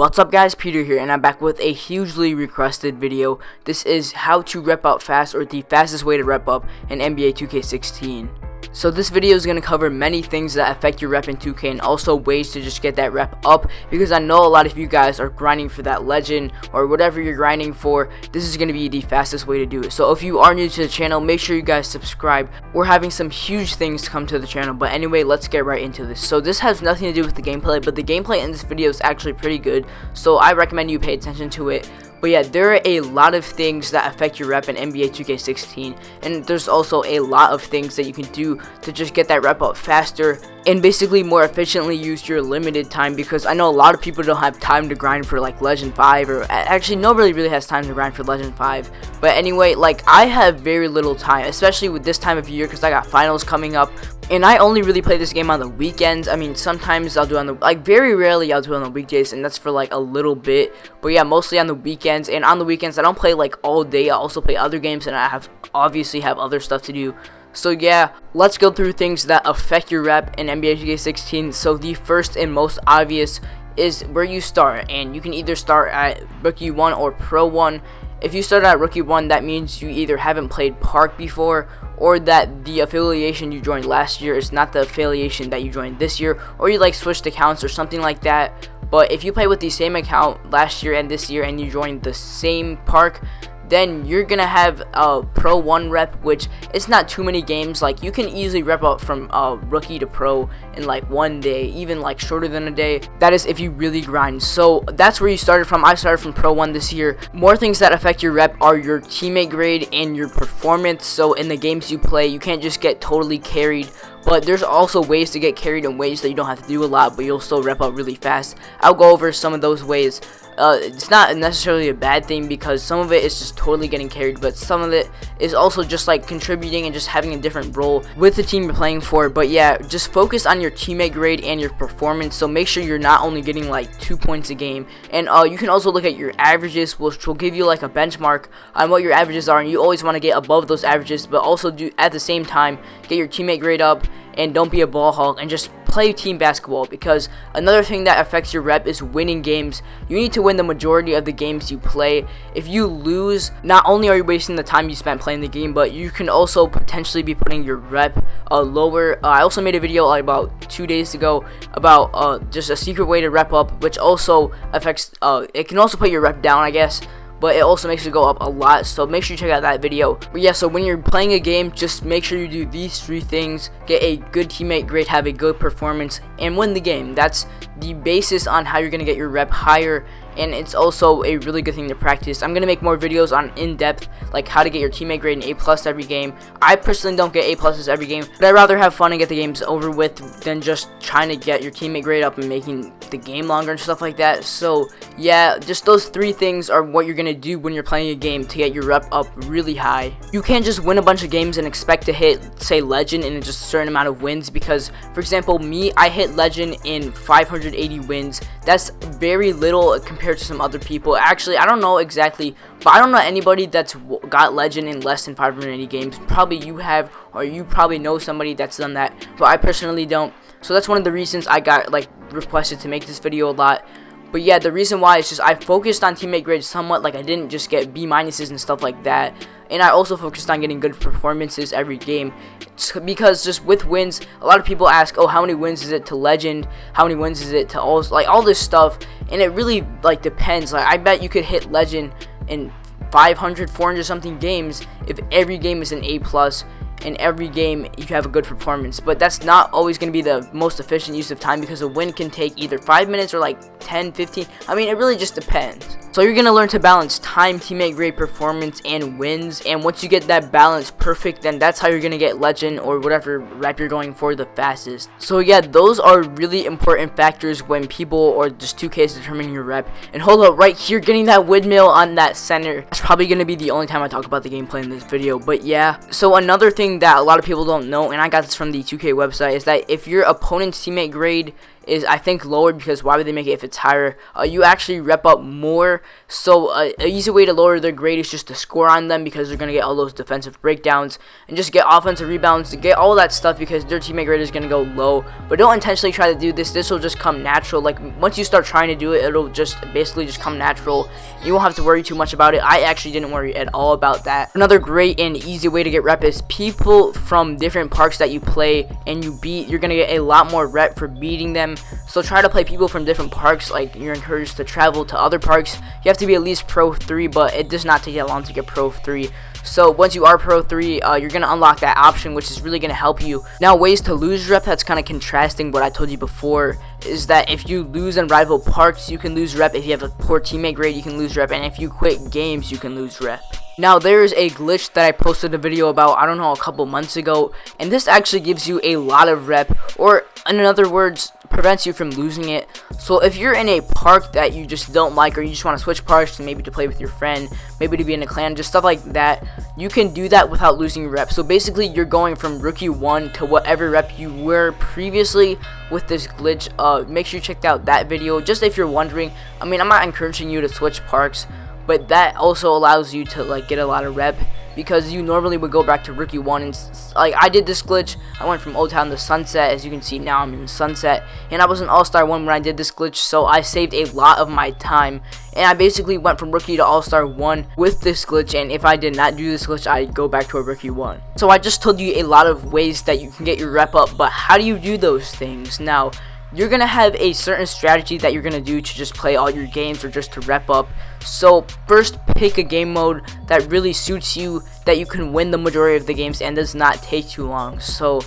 What's up guys, Peter here, and I'm back with a hugely requested video. This is how to rep up fast, or the fastest way to rep up in NBA 2K16. So this video is going to cover many things that affect your rep in 2K and also ways to just get that rep up, because I know a lot of you guys are grinding for that legend or whatever you're grinding for. This is going to be the fastest way to do it. So if you are new to the channel, make sure you guys subscribe. We're having some huge things come to the channel, but anyway, let's get right into this. So this has nothing to do with the gameplay, but the gameplay in this video is actually pretty good, so I recommend you pay attention to it. But yeah, there are a lot of things that affect your rep in NBA 2K16, and there's also a lot of things that you can do to just get that rep up faster and basically more efficiently use your limited time, because I know a lot of people don't have time to grind for like Legend 5, or actually nobody really has time to grind for Legend 5. But anyway, like I have very little time, especially with this time of year, because I got finals coming up. And I only really play this game on the weekends. I mean, sometimes I'll do on the, very rarely I'll do it on the weekdays, and that's for like a little bit. But yeah, mostly on the weekends. And on the weekends, I don't play like all day. I also play other games, and I obviously have other stuff to do. So yeah, let's go through things that affect your rep in NBA 2K16. So the first and most obvious is where you start, and you can either start at Rookie 1 or Pro 1. If you start at Rookie 1, that means you either haven't played Park before, or that the affiliation you joined last year is not the affiliation that you joined this year, or you like switched accounts or something like that. But if you play with the same account last year and this year and you joined the same Park, then you're gonna have a Pro 1 rep, which it's not too many games. Like you can easily rep up from Rookie to Pro in like one day, even like shorter than a day. That is if you really grind. So that's where you started from. I started from Pro 1 this year. More things that affect your rep are your teammate grade and your performance. So in the games you play, you can't just get totally carried, but there's also ways to get carried in ways that you don't have to do a lot, but you'll still rep up really fast. I'll go over some of those ways. It's not necessarily a bad thing, because some of it is just totally getting carried, but some of it is also just like contributing and just having a different role with the team you're playing for. But yeah, just focus on your teammate grade and your performance. So make sure you're not only getting like 2 points a game, and you can also look at your averages, which will give you like a benchmark on what your averages are, and you always want to get above those averages, but also do at the same time get your teammate grade up, and don't be a ball hog, and just play team basketball. Because another thing that affects your rep is winning games. You need to win the majority of the games you play. If you lose, not only are you wasting the time you spent playing the game, but you can also potentially be putting your rep lower. I also made a video like about 2 days ago about just a secret way to rep up, which also affects it can also put your rep down, I guess, but it also makes it go up a lot. So make sure you check out that video. But yeah, so when you're playing a game, just make sure you do these 3 things: get a good teammate grade, have a good performance, and win the game. That's the basis on how you're gonna get your rep higher, and it's also a really good thing to practice. I'm gonna make more videos on in-depth, like how to get your teammate grade an A+ every game. I personally don't get A+ every game, but I'd rather have fun and get the games over with than just trying to get your teammate grade up and making the game longer and stuff like that. So yeah, just those 3 things are what you're gonna do when you're playing a game to get your rep up really high. You can't just win a bunch of games and expect to hit, say, Legend in just a certain amount of wins, because for example, me, I hit Legend in 580 wins. That's very little compared to some other people. Actually, I don't know exactly, but I don't know anybody that's got Legend in less than 580 games. Probably you have, or you probably know somebody that's done that, but I personally don't. So that's one of the reasons I got like requested to make this video a lot. But yeah, the reason why is just I focused on teammate grade somewhat. Like I didn't just get B- and stuff like that, and I also focused on getting good performances every game, because just with wins, a lot of people ask, oh, how many wins is it to Legend, how many wins is it to all this stuff, and it really like depends. Like I bet you could hit Legend in 500, 400 something games if every game is an A+, in every game you have a good performance. But that's not always going to be the most efficient use of time, because a win can take either 5 minutes or like 10, 15. I mean, it really just depends. So you're going to learn to balance time, teammate grade, performance, and wins. And once you get that balance perfect, then that's how you're going to get Legend or whatever rep you're going for the fastest. So yeah, those are really important factors when people or just 2K is determining your rep. And hold up, right here, getting that windmill on that center. That's probably going to be the only time I talk about the gameplay in this video. But yeah, so another thing that a lot of people don't know, and I got this from the 2K website, is that if your opponent's teammate grade is, I think, lowered, because why would they make it if it's higher? You actually rep up more. So an easy way to lower their grade is just to score on them, because they're going to get all those defensive breakdowns and just get offensive rebounds, to get all that stuff, because their teammate grade is going to go low. But don't intentionally try to do this. This will just come natural. Like, once you start trying to do it, it'll just basically just come natural. You won't have to worry too much about it. I actually didn't worry at all about that. Another great and easy way to get rep is people from different parks that you play and you beat. You're going to get a lot more rep for beating them. So try to play people from different parks. Like, you're encouraged to travel to other parks. You have to be at least Pro 3, but it does not take that long to get Pro 3. So once you are Pro 3, you're going to unlock that option, which is really going to help you. Now, ways to lose rep, that's kind of contrasting what I told you before, is that if you lose in rival parks, you can lose rep. If you have a poor teammate grade, you can lose rep. And if you quit games, you can lose rep. Now, there's a glitch that I posted a video about, I don't know, a couple months ago, and this actually gives you a lot of rep, or in other words, prevents you from losing it. So if you're in a park that you just don't like, or you just want to switch parks, maybe to play with your friend, maybe to be in a clan, just stuff like that, you can do that without losing rep. So basically, you're going from rookie 1 to whatever rep you were previously with this glitch. Make sure you check out that video, just if you're wondering. I mean, I'm not encouraging you to switch parks, but that also allows you to like get a lot of rep, because you normally would go back to rookie 1, and like I did this glitch. I went from Old Town to Sunset. As you can see, now I'm in Sunset, and I was an All-Star 1 when I did this glitch, so I saved a lot of my time, and I basically went from rookie to All-Star 1 with this glitch. And if I did not do this glitch, I'd go back to a rookie 1. So I just told you a lot of ways that you can get your rep up, but how do you do those things? Now, you're going to have a certain strategy that you're going to do to just play all your games, or just to rep up. So first, pick a game mode that really suits you, that you can win the majority of the games and does not take too long. So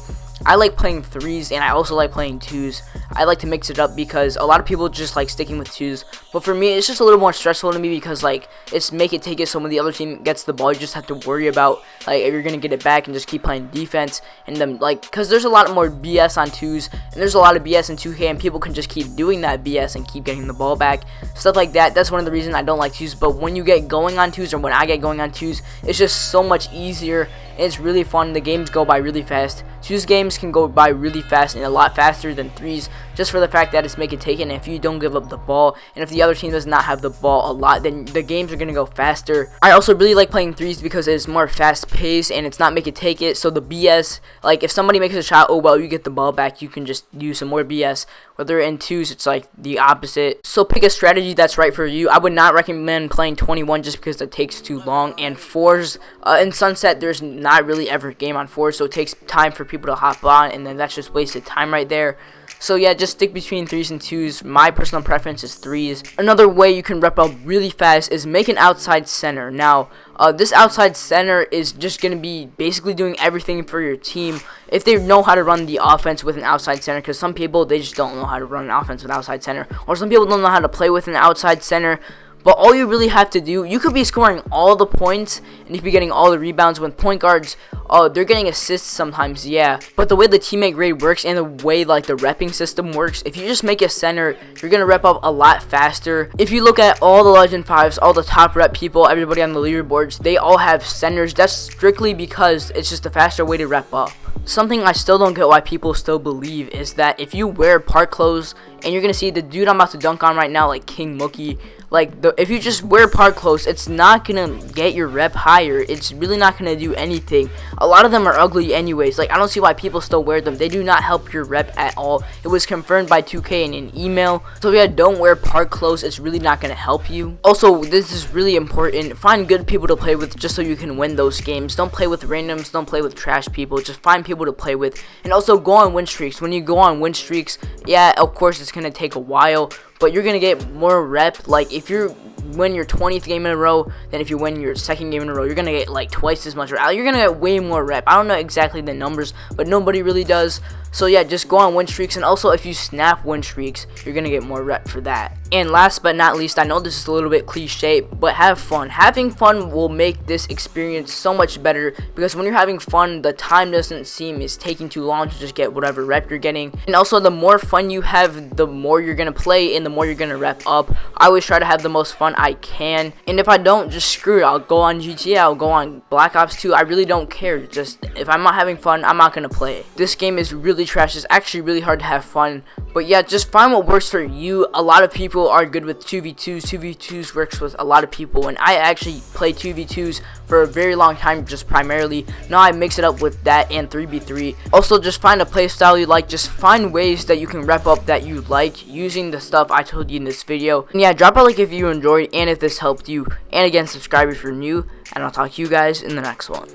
I like playing 3s, and I also like playing 2s. I like to mix it up, because a lot of people just like sticking with 2s, but for me it's just a little more stressful to me, because like it's make it take it, so when the other team gets the ball, you just have to worry about like if you're gonna get it back, and just keep playing defense. And then like, because there's a lot more BS on 2s, and there's a lot of BS in 2K, and people can just keep doing that BS and keep getting the ball back, stuff like that. That's one of the reasons I don't like 2s. But when you get going on 2s, or when I get going on 2s, it's just so much easier. It's really fun. The games go by really fast. 2s games can go by really fast, and a lot faster than 3s, just for the fact that it's make it take it. And if you don't give up the ball, and if the other team does not have the ball a lot, then the games are going to go faster. I also really like playing 3s because it's more fast paced, and it's not make it take it. So the BS, like if somebody makes a shot, oh well, you get the ball back, you can just use some more BS. Whether in 2s, it's like the opposite. So pick a strategy that's right for you. I would not recommend playing 21 just because it takes too long. And 4s, in Sunset, there's not really ever a game on 4s, so it takes time for people to hop on, and then that's just wasted time right there. So yeah, just stick between 3s and 2s. My personal preference is 3s. Another way you can rep up really fast is make an outside center. Now, this outside center is just going to be basically doing everything for your team if they know how to run the offense with an outside center, because some people, they just don't know how to run an offense with outside center, or some people don't know how to play with an outside center. But all you really have to do, you could be scoring all the points, and you could be getting all the rebounds. When point guards, they're getting assists sometimes, yeah. But the way the teammate grade works, and the way like the repping system works, if you just make a center, you're gonna rep up a lot faster. If you look at all the Legend 5s, all the top rep people, everybody on the leaderboards, they all have centers. That's strictly because it's just a faster way to rep up. Something I still don't get why people still believe is that if you wear park clothes, and you're gonna see the dude I'm about to dunk on right now, like King Mookie, like if you just wear park clothes, it's not gonna get your rep higher. It's really not gonna do anything. A lot of them are ugly anyways. Like, I don't see why people still wear them. They do not help your rep at all. It was confirmed by 2K in an email. So yeah, don't wear park clothes. It's really not gonna help you. Also, this is really important. Find good people to play with, just so you can win those games. Don't play with randoms. Don't play with trash people. Just find people to play with. And also go on win streaks. When you go on win streaks, yeah, of course it's gonna take a while, but you're gonna get more rep. Like, if you win your 20th game in a row, then if you win your second game in a row, you're gonna get like twice as much rep. You're gonna get way more rep. I don't know exactly the numbers, but nobody really does. So yeah, just go on win streaks, and also if you snap win streaks, you're gonna get more rep for that. And last but not least, I know this is a little bit cliche, but have fun. Having fun will make this experience so much better, because when you're having fun, the time doesn't seem is taking too long to just get whatever rep you're getting. And also, the more fun you have, the more you're gonna play, and the more you're gonna rep up. I always try to have the most fun I can, and if I don't, just screw it. I'll go on GTA, I'll go on Black Ops 2. I really don't care. Just if I'm not having fun, I'm not gonna play it. This game is really trash. It's actually really hard to have fun, But yeah, just find what works for you. A lot of people are good with 2v2s. 2v2s works with a lot of people, and I actually play 2v2s for a very long time, just primarily. Now I mix it up with that and 3v3. Also, just find a play style you like. Just find ways that you can rep up that you like using the stuff I told you in this video. And yeah, drop a like if you enjoyed and if this helped you. And again, subscribe if you're new, and I'll talk to you guys in the next one.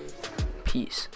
Peace.